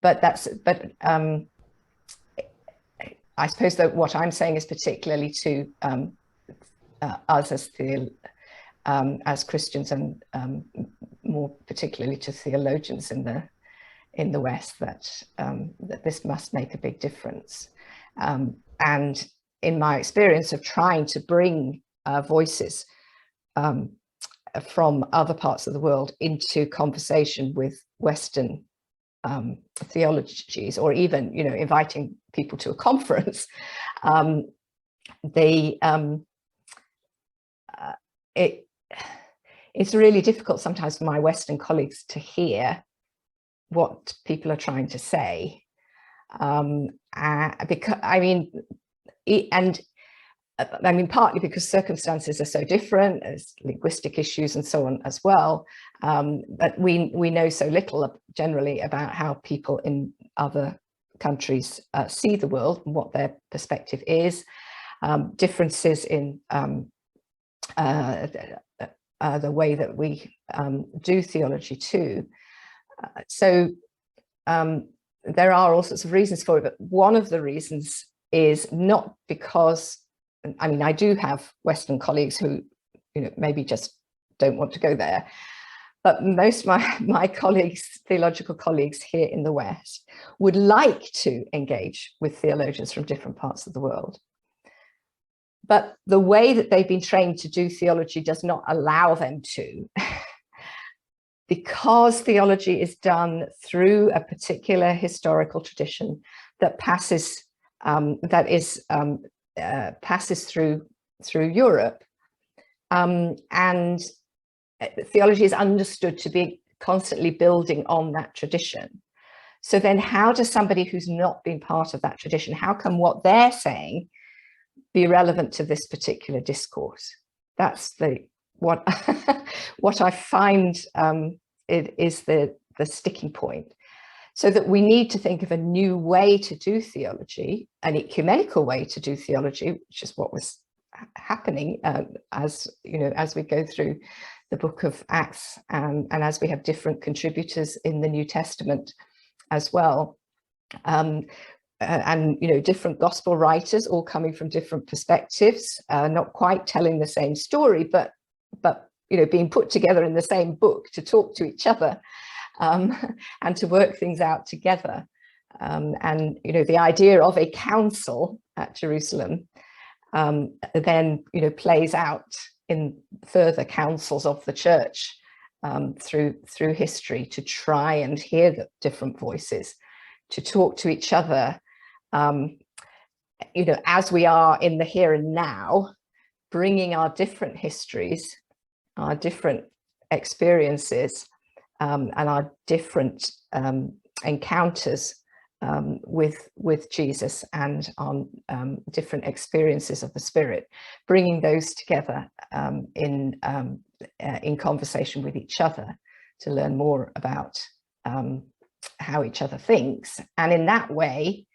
but I suppose that what I'm saying is particularly to us as Christians, and more particularly to theologians in the West, that this must make a big difference. And in my experience of trying to bring voices from other parts of the world into conversation with Western theologies, or even, you know, inviting people to a conference, it's really difficult sometimes for my Western colleagues to hear what people are trying to say, because I mean, partly because circumstances are so different, as linguistic issues and so on as well. But we know so little generally about how people in other countries see the world and what their perspective is. Differences in the way that we do theology too. So there are all sorts of reasons for it, but one of the reasons is not because, I mean, I do have Western colleagues who, you know, maybe just don't want to go there, but most of my colleagues, theological colleagues here in the West, would like to engage with theologians from different parts of the world. But the way that they've been trained to do theology does not allow them to, because theology is done through a particular historical tradition that passes passes through Europe, and theology is understood to be constantly building on that tradition. So then how does somebody who's not been part of that tradition, how can what they're saying be relevant to this particular discourse? That's what what I find it is the sticking point. So that we need to think of a new way to do theology, an ecumenical way to do theology, which is what was happening as you know, as we go through the book of Acts, and as we have different contributors in the New Testament as well, and you know, different gospel writers all coming from different perspectives, not quite telling the same story, but you know, being put together in the same book to talk to each other. And to work things out together. And, you know, the idea of a council at Jerusalem then, you know, plays out in further councils of the church through history, to try and hear the different voices, to talk to each other, you know, as we are in the here and now, bringing our different histories, our different experiences, and our different encounters with Jesus, and on different experiences of the Spirit, bringing those together in conversation with each other to learn more about how each other thinks. And in that way,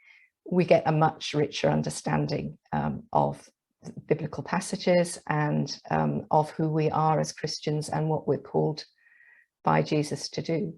we get a much richer understanding of biblical passages, and of who we are as Christians and what we're called by Jesus to do.